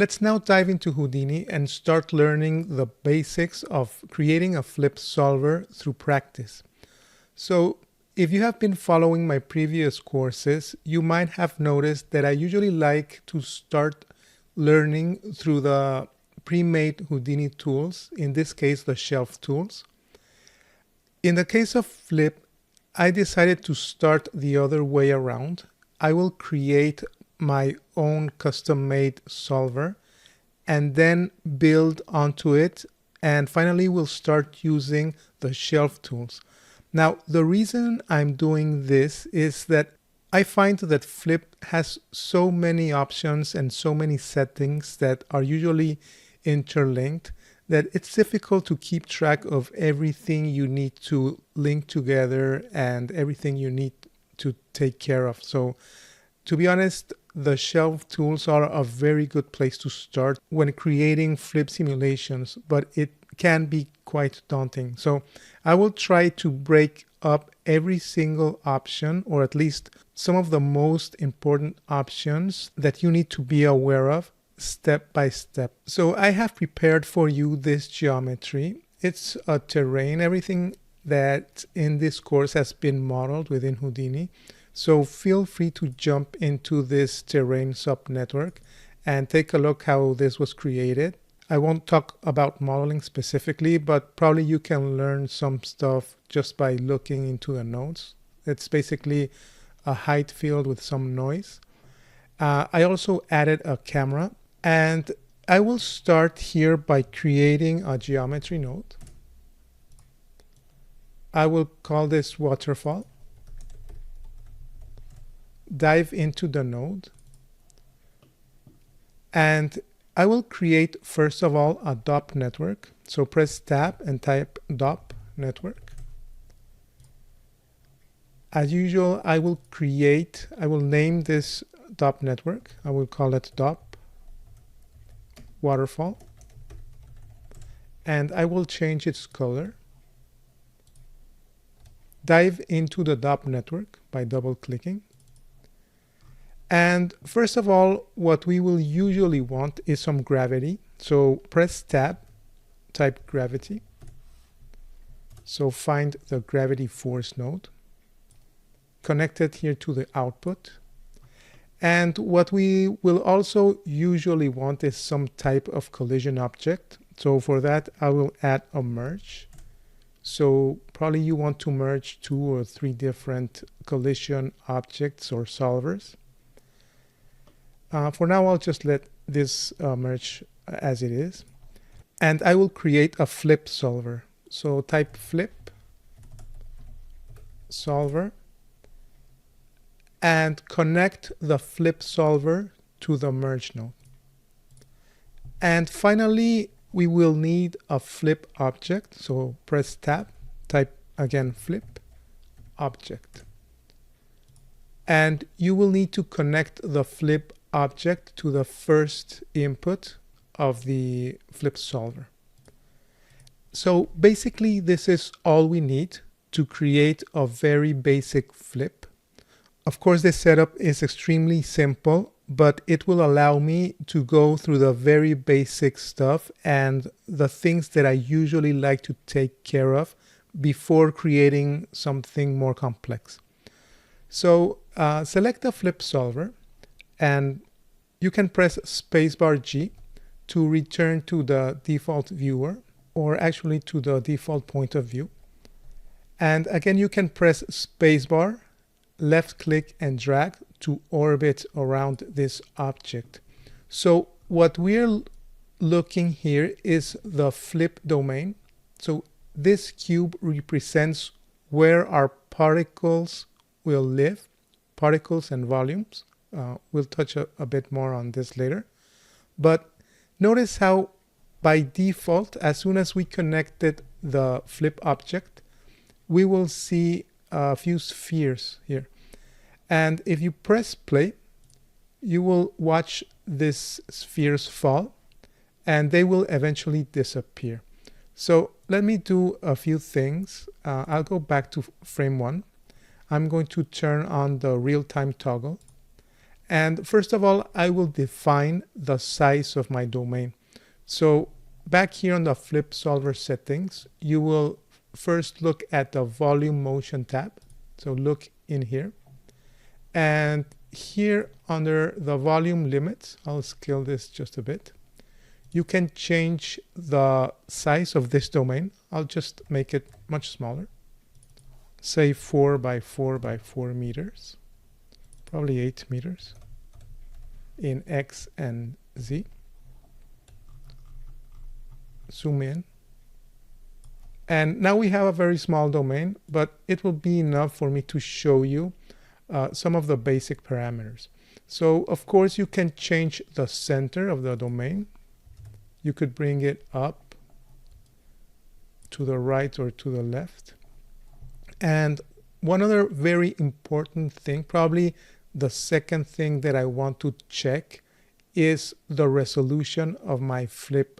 Let's now dive into Houdini and start learning the basics of creating a flip solver through practice. So, if you have been following my previous courses, you might have noticed that I usually like to start learning through the pre-made Houdini tools, in this case the shelf tools. In the case of Flip, I decided to start the other way around. I will create my own custom-made solver and then build onto it, and finally we'll start using the shelf tools. Now, the reason I'm doing this is that I find that Flip has so many options and so many settings that are usually interlinked that it's difficult to keep track of everything you need to link together and everything you need to take care of. So, to be honest, the shelf tools are a very good place to start when creating Flip simulations, but it can be quite daunting. So I will try to break up every single option, or at least some of the most important options that you need to be aware of step by step. So I have prepared for you this geometry. It's a terrain. Everything that in this course has been modeled within Houdini. So feel free to jump into this terrain subnetwork and take a look how this was created. I won't talk about modeling specifically, but probably you can learn some stuff just by looking into the nodes. It's basically a height field with some noise. I also added a camera, and I will start here by creating a geometry node. I will call this waterfall. Dive into the node, and I will create first of all a DOP network. So press tab and type DOP network. As usual, I will name this DOP network. I will call it DOP waterfall, and I will change its color. Dive into the DOP network by double clicking. And first of all, what we will usually want is some gravity. So press tab, type gravity. So find the gravity force node. Connect it here to the output. And what we will also usually want is some type of collision object. So for that, I will add a merge. So probably you want to merge 2 or 3 different collision objects or solvers. For now, I'll just let this merge as it is. And I will create a flip solver. So type flip solver and connect the flip solver to the merge node. And finally, we will need a flip object. So press tab, type again flip object. And you will need to connect the flip object to the first input of the flip solver. So basically, this is all we need to create a very basic flip. Of course, this setup is extremely simple, but it will allow me to go through the very basic stuff and the things that I usually like to take care of before creating something more complex. So select the flip solver, and you can press spacebar G to return to the default viewer, or actually to the default point of view. And again, you can press spacebar, left click and drag to orbit around this object. So what we're looking here is the flip domain. So this cube represents where our particles will live, particles and volumes. We'll touch a bit more on this later. But notice how by default, as soon as we connected the flip object, we will see a few spheres here. And if you press play, you will watch these spheres fall, and they will eventually disappear. So let me do a few things. I'll go back to frame 1. I'm going to turn on the real-time toggle. And first of all, I will define the size of my domain. So back here on the flip solver settings, you will first look at the volume motion tab. So look in here. And here under the volume limits, I'll scale this just a bit. You can change the size of this domain. I'll just make it much smaller. Say 4 by 4 by 4 meters, probably 8 meters in X and Z. Zoom in. And now we have a very small domain, but it will be enough for me to show you some of the basic parameters. So of course you can change the center of the domain. You could bring it up to the right or to the left. And one other very important thing, probably the second thing that I want to check, is the resolution of my flip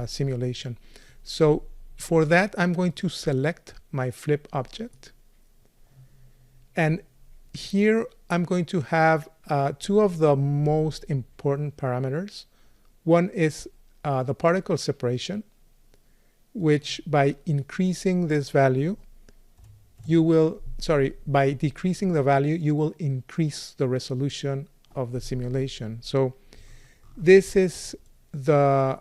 simulation. So for that, I'm going to select my flip object. And here I'm going to have two of the most important parameters. One is the particle separation, which by increasing this value, by decreasing the value, you will increase the resolution of the simulation. So this is the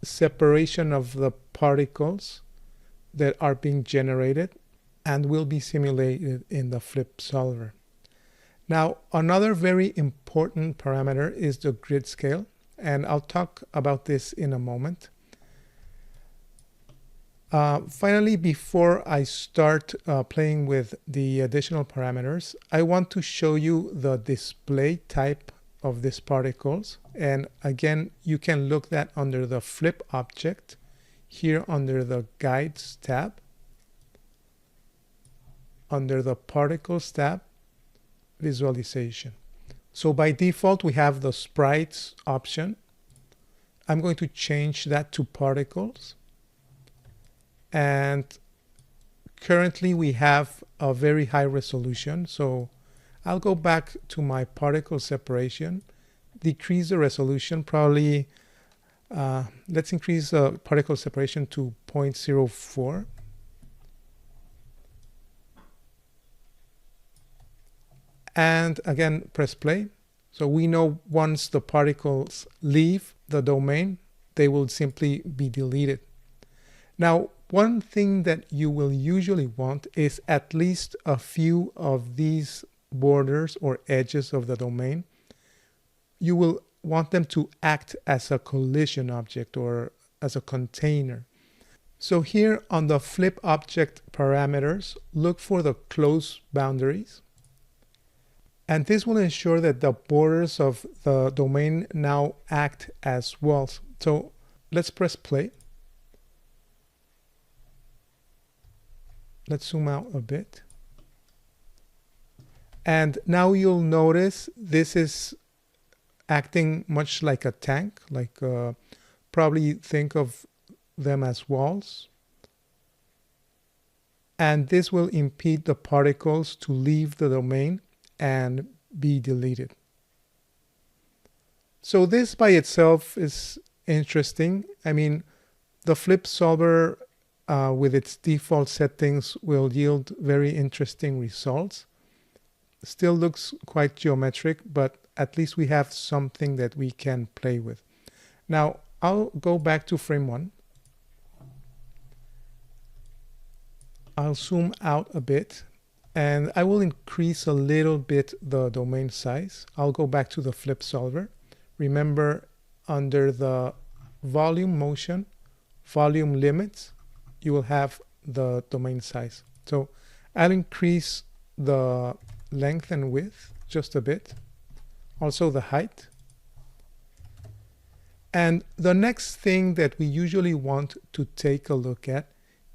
separation of the particles that are being generated and will be simulated in the flip solver. Now, another very important parameter is the grid scale, and I'll talk about this in a moment. Finally, before I start playing with the additional parameters, I want to show you the display type of these particles. And again, you can look that under the flip object, here under the guides tab, under the particles tab, visualization. So by default, we have the sprites option. I'm going to change that to particles. And currently we have a very high resolution. So I'll go back to my particle separation, decrease the resolution, probably, let's increase the particle separation to 0.04. And again, press play. So we know once the particles leave the domain, they will simply be deleted. Now, one thing that you will usually want is at least a few of these borders or edges of the domain. You will want them to act as a collision object or as a container. So here on the flip object parameters, look for the close boundaries. And this will ensure that the borders of the domain now act as walls. So let's press play. Let's zoom out a bit. And now you'll notice this is acting much like a tank, like probably think of them as walls. And this will impede the particles to leave the domain and be deleted. So this by itself is interesting. I mean, the flip solver with its default settings will yield very interesting results. Still looks quite geometric, but at least we have something that we can play with. Now, I'll go back to frame 1. I'll zoom out a bit, and I will increase a little bit the domain size. I'll go back to the flip solver. Remember, under the volume motion, volume limits, you will have the domain size. So I'll increase the length and width just a bit, also the height. And the next thing that we usually want to take a look at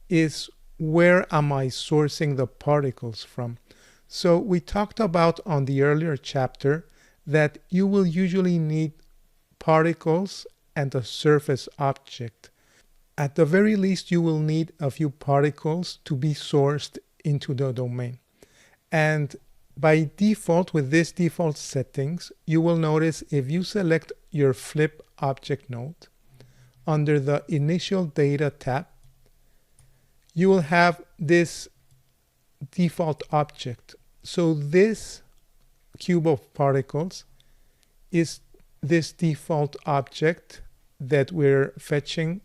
is where am I sourcing the particles from? So we talked about on the earlier chapter that you will usually need particles and a surface object. At the very least, you will need a few particles to be sourced into the domain. And by default, with this default settings, you will notice if you select your flip object node under the initial data tab, you will have this default object. So this cube of particles is this default object that we're fetching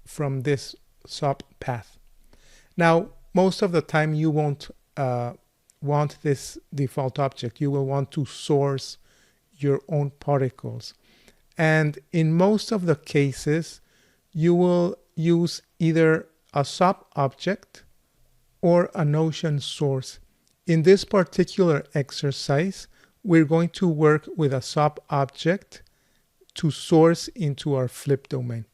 from this sub path. Now, most of the time you won't want this default object. You will want to source your own particles. And in most of the cases, you will use either a sub object or a Notion source. In this particular exercise, we're going to work with a sub object to source into our flip domain.